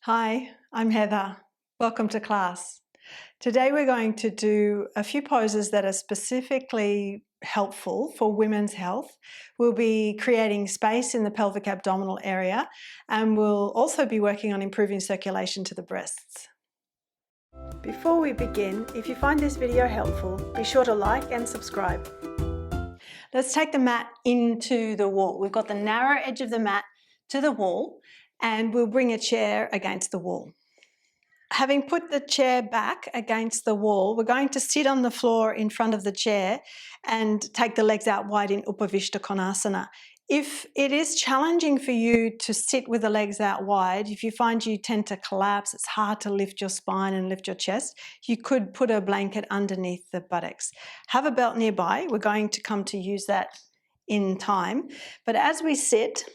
Hi, I'm Heather. Welcome to class. Today we're going to do a few poses that are specifically helpful for women's health. We'll be creating space in the pelvic abdominal area, and we'll also be working on improving circulation to the breasts. Before we begin, if you find this video helpful, be sure to like and subscribe. Let's take the mat into the wall. We've got the narrow edge of the mat to the wall, and we'll bring a chair against the wall. Having put the chair back against the wall, we're going to sit on the floor in front of the chair and take the legs out wide in Upavistha Konasana. If it is challenging for you to sit with the legs out wide, if you find you tend to collapse, it's hard to lift your spine and lift your chest, you could put a blanket underneath the buttocks. Have a belt nearby. We're going to come to use that in time. But as we sit,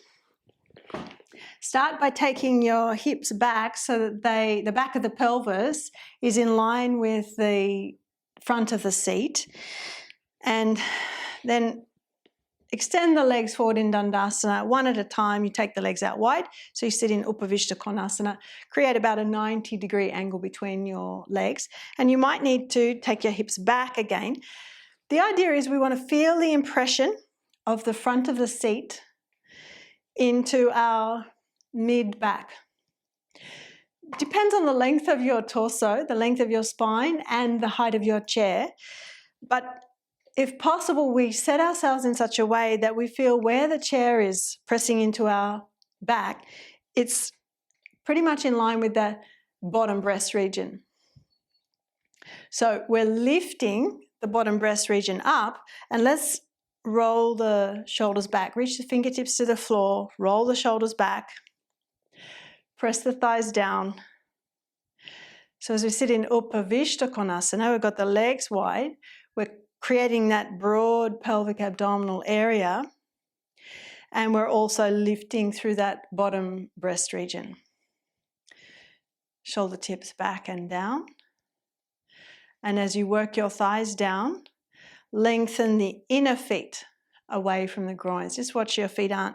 start by taking your hips back so that the back of the pelvis is in line with the front of the seat. And then extend the legs forward in Dandasana. One at a time, you take the legs out wide. So you sit in Upavistha Konasana. Create about a 90-degree angle between your legs. And you might need to take your hips back again. The idea is we want to feel the impression of the front of the seat into our mid-back. Depends on the length of your torso, the length of your spine, and the height of your chair. But if possible, we set ourselves in such a way that we feel where the chair is pressing into our back, it's pretty much in line with the bottom breast region. So we're lifting the bottom breast region up, and let's roll the shoulders back. Reach the fingertips to the floor, roll the shoulders back, press the thighs down. So as we sit in Upavistha Konasana, we've got the legs wide. We're creating that broad pelvic abdominal area, and we're also lifting through that bottom breast region. Shoulder tips back and down. And as you work your thighs down, lengthen the inner feet away from the groins. Just watch your feet aren't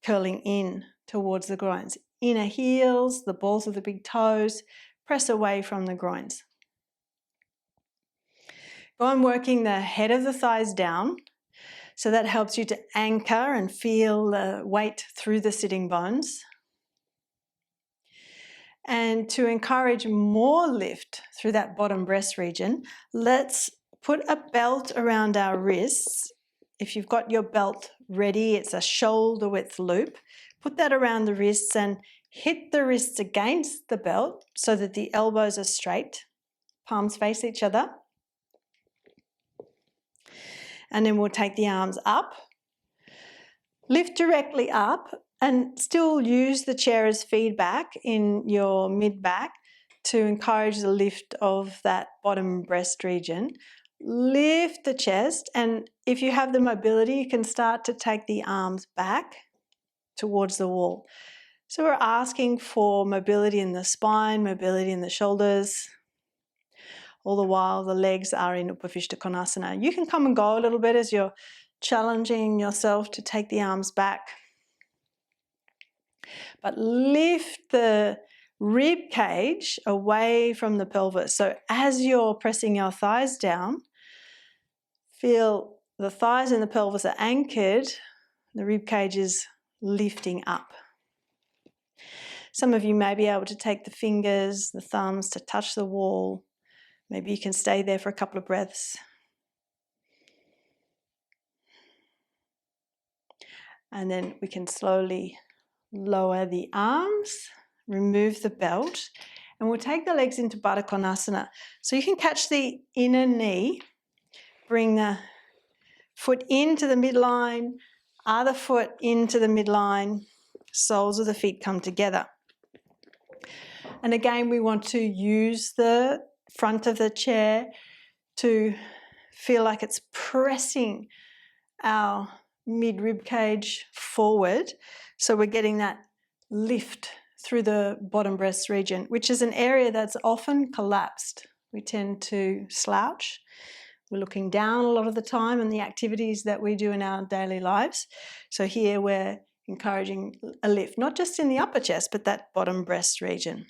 curling in towards the groins. Inner heels, the balls of the big toes, press away from the groins. Go on working the head of the thighs down. So that helps you to anchor and feel the weight through the sitting bones. And to encourage more lift through that bottom breast region, let's put a belt around our wrists. If you've got your belt ready, it's a shoulder width loop. Put that around the wrists and hit the wrists against the belt so that the elbows are straight. Palms face each other. And then we'll take the arms up. Lift directly up and still use the chair as feedback in your mid-back to encourage the lift of that bottom breast region. Lift the chest, and if you have the mobility, you can start to take the arms back towards the wall. So we're asking for mobility in the spine, mobility in the shoulders. All the while the legs are in Upavistha Konasana. You can come and go a little bit as you're challenging yourself to take the arms back. But lift the rib cage away from the pelvis. So as you're pressing your thighs down, feel the thighs and the pelvis are anchored. The rib cage is lifting up. Some of you may be able to take the fingers, the thumbs to touch the wall. Maybe you can stay there for a couple of breaths. And then we can slowly lower the arms, remove the belt, and we'll take the legs into Baddha Konasana. So you can catch the inner knee, bring the foot into the midline, other foot into the midline, soles of the feet come together. And again, we want to use the front of the chair to feel like it's pressing our mid-rib cage forward. So we're getting that lift through the bottom breast region, which is an area that's often collapsed. We tend to slouch. We're looking down a lot of the time in the activities that we do in our daily lives. So here we're encouraging a lift, not just in the upper chest, but that bottom breast region.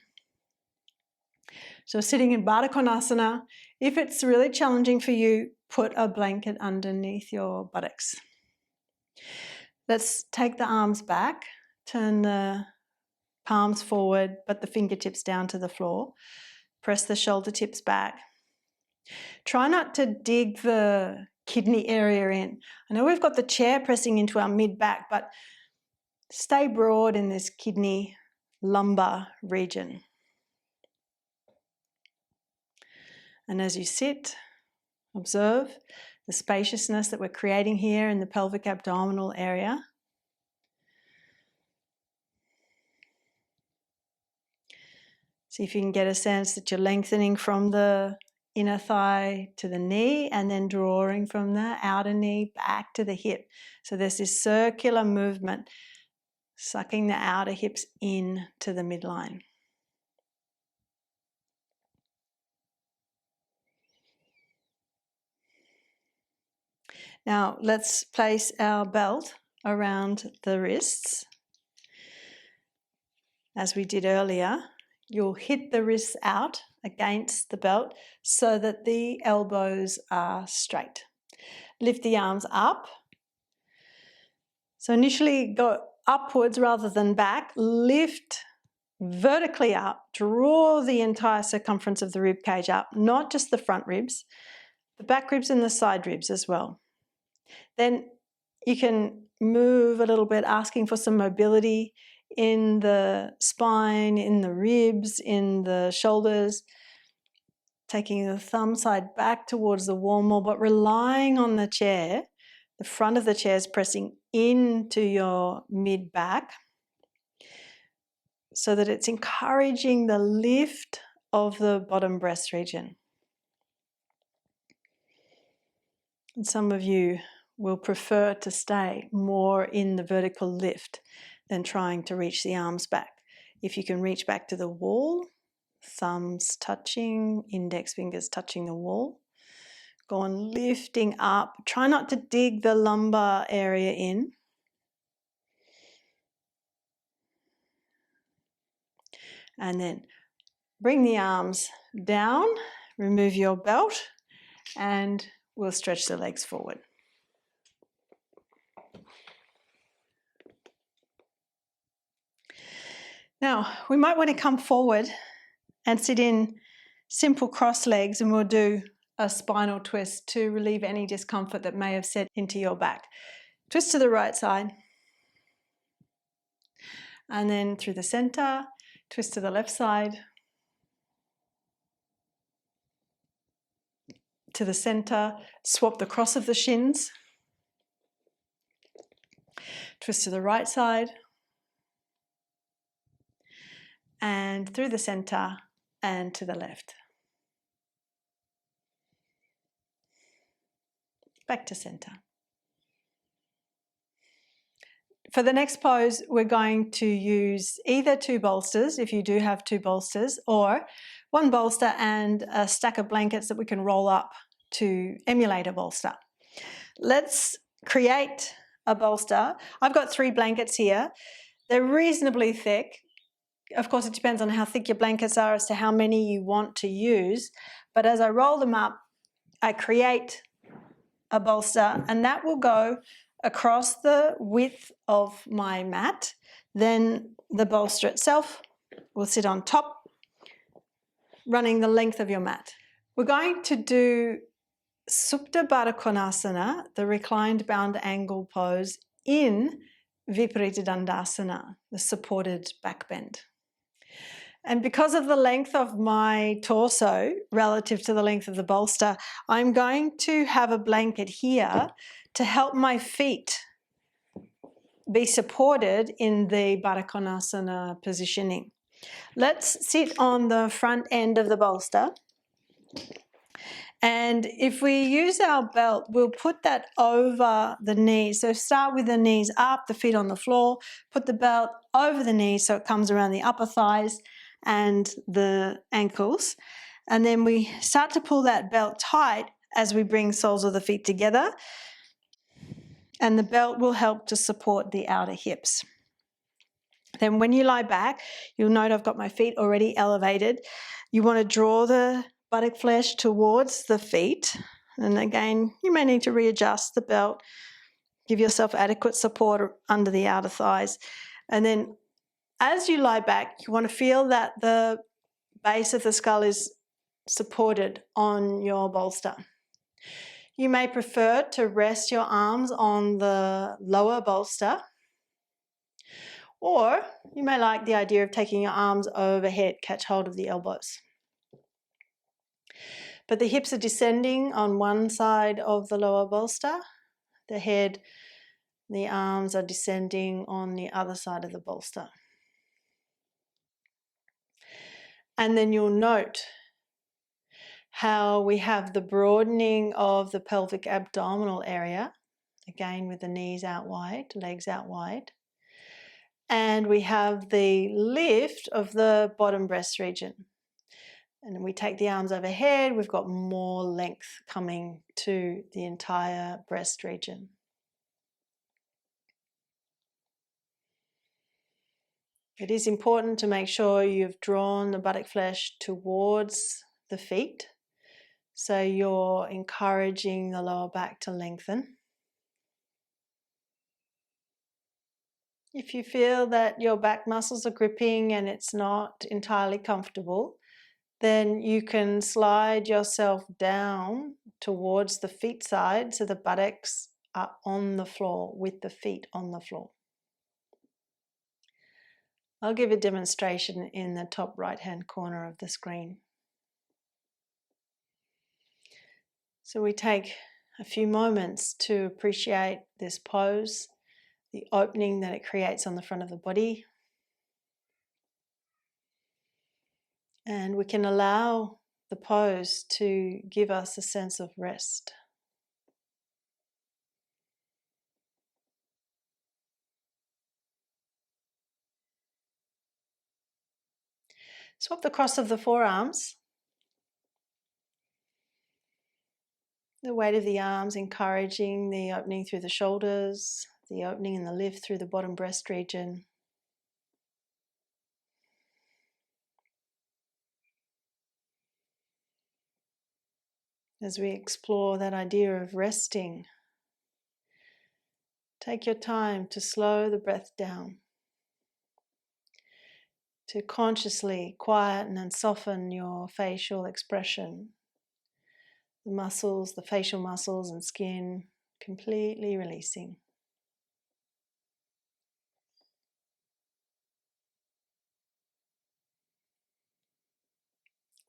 So sitting in Baddha Konasana, if it's really challenging for you, put a blanket underneath your buttocks. Let's take the arms back, turn the palms forward, but the fingertips down to the floor. Press the shoulder tips back. Try not to dig the kidney area in. I know we've got the chair pressing into our mid-back, but stay broad in this kidney lumbar region. And as you sit, observe the spaciousness that we're creating here in the pelvic abdominal area. See if you can get a sense that you're lengthening from the inner thigh to the knee and then drawing from the outer knee back to the hip. So there's this circular movement, sucking the outer hips in to the midline. Now let's place our belt around the wrists. As we did earlier, you'll hit the wrists out against the belt so that the elbows are straight. Lift the arms up. So initially go upwards rather than back. Lift vertically up. Draw the entire circumference of the rib cage up, not just the front ribs, the back ribs and the side ribs as well. Then you can move a little bit, asking for some mobility in the spine, in the ribs, in the shoulders, taking the thumb side back towards the wall more, but relying on the chair. The front of the chair is pressing into your mid-back so that it's encouraging the lift of the bottom breast region. And some of you will prefer to stay more in the vertical lift than trying to reach the arms back. If you can reach back to the wall, thumbs touching, index fingers touching the wall, go on lifting up. Try not to dig the lumbar area in. And then bring the arms down, remove your belt, and we'll stretch the legs forward. Now, we might want to come forward and sit in simple cross legs, and we'll do a spinal twist to relieve any discomfort that may have set into your back. Twist to the right side, and then through the center, twist to the left side, to the center, swap the cross of the shins, twist to the right side, and through the center and to the left. Back to center. For the next pose, we're going to use either two bolsters, if you do have two bolsters, or one bolster and a stack of blankets that we can roll up to emulate a bolster. Let's create a bolster. I've got 3 blankets here. They're reasonably thick. Of course, it depends on how thick your blankets are as to how many you want to use. But as I roll them up, I create a bolster, and that will go across the width of my mat. Then the bolster itself will sit on top, running the length of your mat. We're going to do Supta Baddha Konasana, the reclined bound angle pose, in Viparita Dandasana, the supported back bend. And because of the length of my torso relative to the length of the bolster, I'm going to have a blanket here to help my feet be supported in the Baddha Konasana positioning. Let's sit on the front end of the bolster. And if we use our belt, we'll put that over the knees. So start with the knees up, the feet on the floor, put the belt over the knees so it comes around the upper thighs and the ankles. And then we start to pull that belt tight as we bring soles of the feet together. And the belt will help to support the outer hips. Then when you lie back, you'll note I've got my feet already elevated. You want to draw the buttock flesh towards the feet. And again, you may need to readjust the belt. Give yourself adequate support under the outer thighs. And then as you lie back, you want to feel that the base of the skull is supported on your bolster. You may prefer to rest your arms on the lower bolster, or you may like the idea of taking your arms overhead, catch hold of the elbows. But the hips are descending on one side of the lower bolster. The head, the arms are descending on the other side of the bolster. And then you'll note how we have the broadening of the pelvic abdominal area, again with the knees out wide, legs out wide. And we have the lift of the bottom breast region. And we take the arms overhead, we've got more length coming to the entire breast region. It is important to make sure you've drawn the buttock flesh towards the feet, so you're encouraging the lower back to lengthen. If you feel that your back muscles are gripping and it's not entirely comfortable, then you can slide yourself down towards the feet side so the buttocks are on the floor with the feet on the floor. I'll give a demonstration in the top right-hand corner of the screen. So we take a few moments to appreciate this pose, the opening that it creates on the front of the body. And we can allow the pose to give us a sense of rest. Swap the cross of the forearms. The weight of the arms encouraging the opening through the shoulders, the opening and the lift through the bottom breast region. As we explore that idea of resting, take your time to slow the breath down, to consciously quieten and soften your facial expression. The muscles, the facial muscles and skin, completely releasing.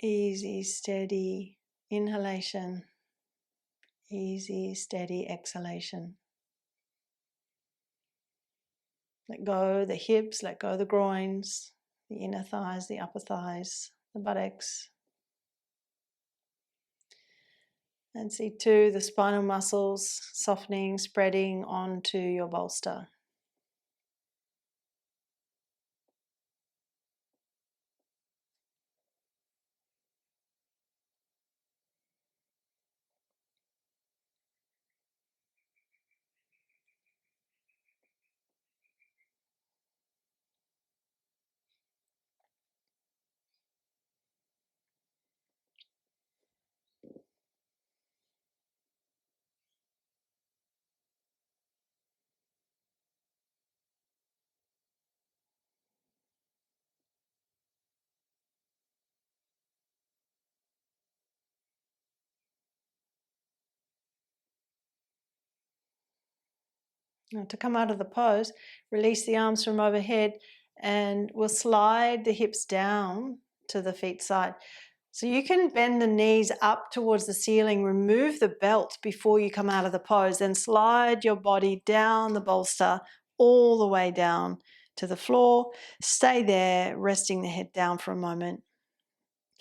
Easy, steady inhalation, easy, steady exhalation. Let go the hips, let go the groins, the inner thighs, the upper thighs, the buttocks. And see too the spinal muscles softening, spreading onto your bolster. Now to come out of the pose, release the arms from overhead and we'll slide the hips down to the feet side. So you can bend the knees up towards the ceiling, remove the belt before you come out of the pose, then slide your body down the bolster all the way down to the floor. Stay there, resting the head down for a moment.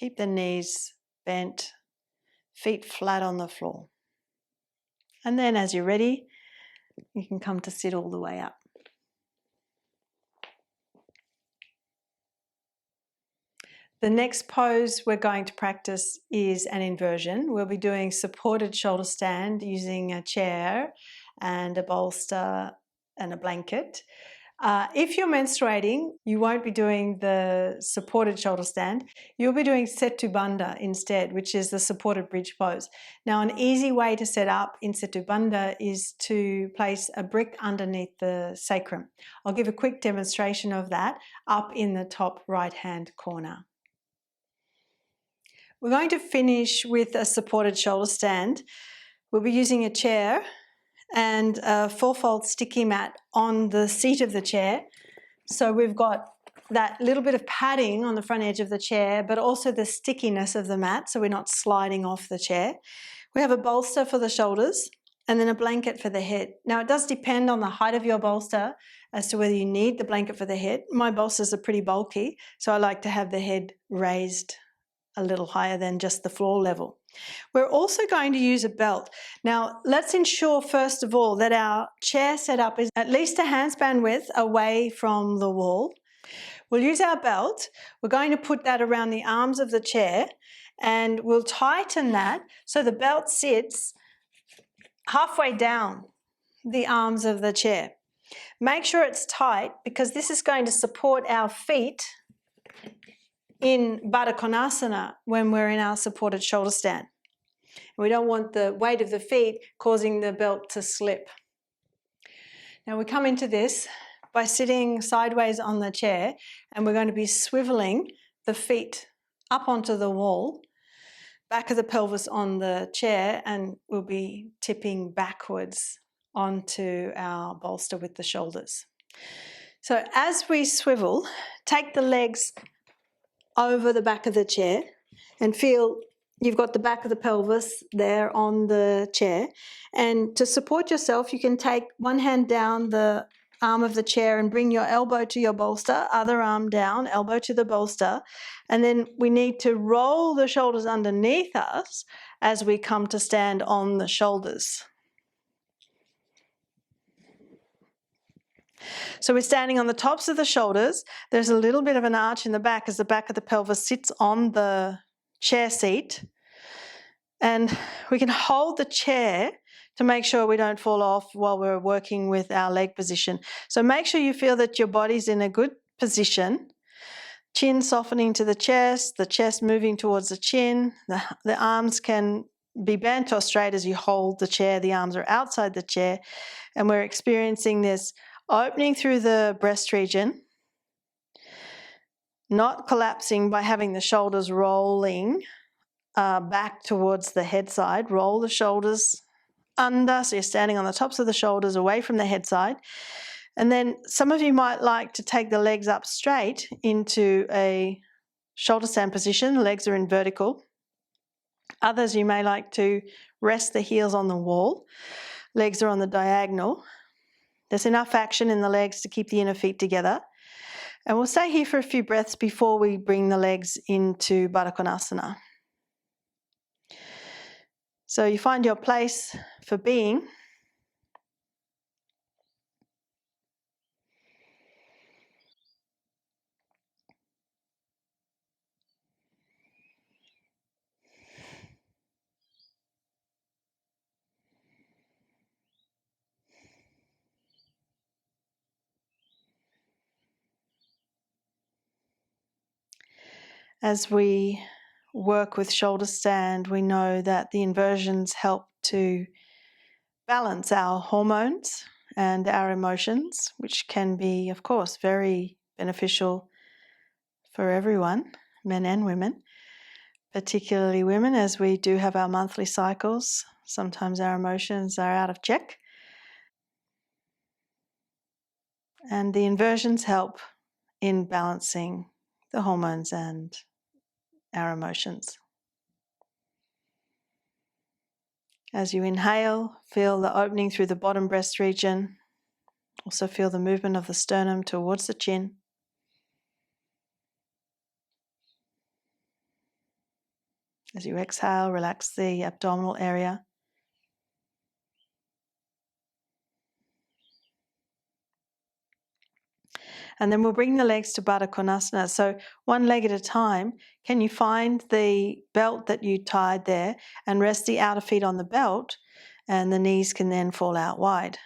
Keep the knees bent, feet flat on the floor. And then as you're ready, you can come to sit all the way up. The next pose we're going to practice is an inversion. We'll be doing supported shoulder stand using a chair and a bolster and a blanket. If you're menstruating, you won't be doing the supported shoulder stand. You'll be doing Setu Bandha instead, which is the supported bridge pose. Now, an easy way to set up in Setu Bandha is to place a brick underneath the sacrum. I'll give a quick demonstration of that up in the top right-hand corner. We're going to finish with a supported shoulder stand. We'll be using a chair and a four-fold sticky mat on the seat of the chair. So we've got that little bit of padding on the front edge of the chair, but also the stickiness of the mat, so we're not sliding off the chair. We have a bolster for the shoulders and then a blanket for the head. Now, it does depend on the height of your bolster as to whether you need the blanket for the head. My bolsters are pretty bulky, so I like to have the head raised a little higher than just the floor level. We're also going to use a belt. Now, let's ensure first of all that our chair setup is at least a handspan width away from the wall. We'll use our belt. We're going to put that around the arms of the chair and we'll tighten that so the belt sits halfway down the arms of the chair. Make sure it's tight because this is going to support our feet in Baddha Konasana when we're in our supported shoulder stand. We don't want the weight of the feet causing the belt to slip. Now we come into this by sitting sideways on the chair and we're going to be swiveling the feet up onto the wall, back of the pelvis on the chair, and we'll be tipping backwards onto our bolster with the shoulders. So as we swivel, take the legs over the back of the chair and feel you've got the back of the pelvis there on the chair. And to support yourself, you can take one hand down the arm of the chair and bring your elbow to your bolster, other arm down, elbow to the bolster. And then we need to roll the shoulders underneath us as we come to stand on the shoulders. So we're standing on the tops of the shoulders. There's a little bit of an arch in the back as the back of the pelvis sits on the chair seat. And we can hold the chair to make sure we don't fall off while we're working with our leg position. So make sure you feel that your body's in a good position. Chin softening to the chest moving towards the chin. The arms can be bent or straight as you hold the chair. The arms are outside the chair. And we're experiencing this opening through the breast region, not collapsing by having the shoulders rolling back towards the head side. Roll the shoulders under, so you're standing on the tops of the shoulders away from the head side. And then some of you might like to take the legs up straight into a shoulder stand position. The legs are in vertical. Others, you may like to rest the heels on the wall. Legs are on the diagonal. There's enough action in the legs to keep the inner feet together. And we'll stay here for a few breaths before we bring the legs into Baddha Konasana. So you find your place for being. As we work with shoulder stand, we know that the inversions help to balance our hormones and our emotions, which can be, of course, very beneficial for everyone, men and women, particularly women, as we do have our monthly cycles. Sometimes our emotions are out of check. And the inversions help in balancing the hormones and our emotions. As you inhale, feel the opening through the bottom breast region. Also feel the movement of the sternum towards the chin. As you exhale, relax the abdominal area. And then we'll bring the legs to Baddha Konasana. So one leg at a time, can you find the belt that you tied there and rest the outer feet on the belt, and the knees can then fall out wide.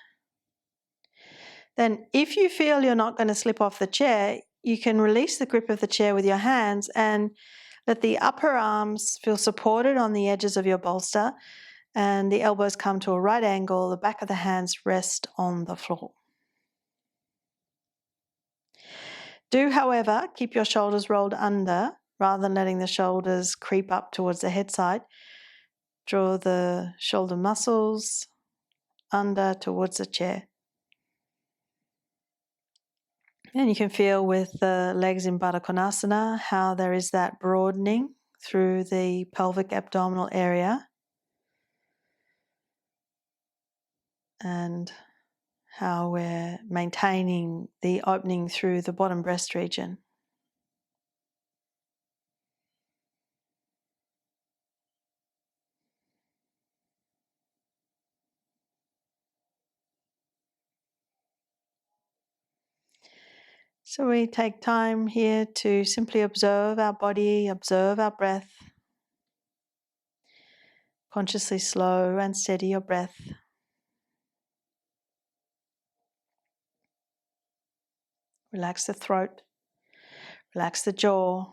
Then if you feel you're not going to slip off the chair, you can release the grip of the chair with your hands and let the upper arms feel supported on the edges of your bolster and the elbows come to a right angle. The back of the hands rest on the floor. Do, however, keep your shoulders rolled under rather than letting the shoulders creep up towards the head side. Draw the shoulder muscles under towards the chair. And you can feel with the legs in Baddha Konasana how there is that broadening through the pelvic abdominal area and how we're maintaining the opening through the bottom breast region. So we take time here to simply observe our body, observe our breath. Consciously slow and steady your breath. Relax the throat, relax the jaw,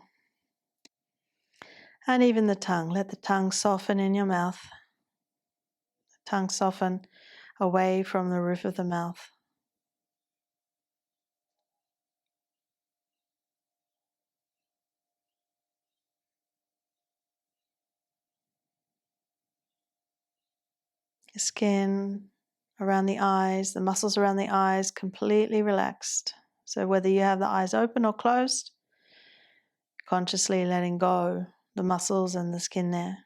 and even the tongue. Let the tongue soften in your mouth. The tongue soften away from the roof of the mouth. The skin around the eyes, the muscles around the eyes completely relaxed. So whether you have the eyes open or closed, consciously letting go the muscles and the skin there.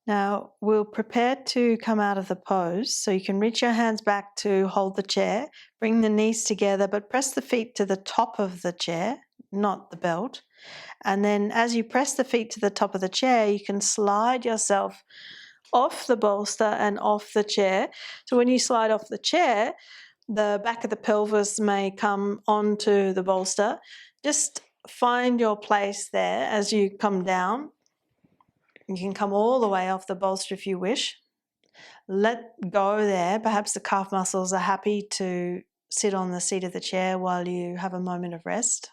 Now we'll prepare to come out of the pose. So you can reach your hands back to hold the chair, bring the knees together, but press the feet to the top of the chair, not the belt. And then as you press the feet to the top of the chair, you can slide yourself off the bolster and off the chair. So when you slide off the chair, the back of the pelvis may come onto the bolster. Just find your place there as you come down. You can come all the way off the bolster if you wish. Let go there. Perhaps the calf muscles are happy to sit on the seat of the chair while you have a moment of rest.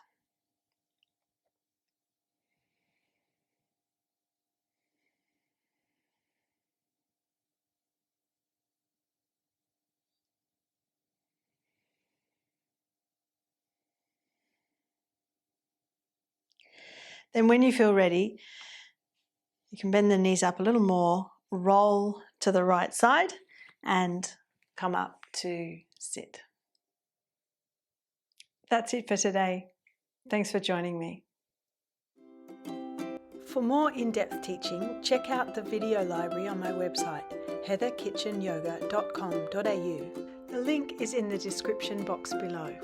Then when you feel ready, you can bend the knees up a little more, roll to the right side and come up to sit. That's it for today. Thanks for joining me. For more in-depth teaching, check out the video library on my website, heatherkitchenyoga.com.au. The link is in the description box below.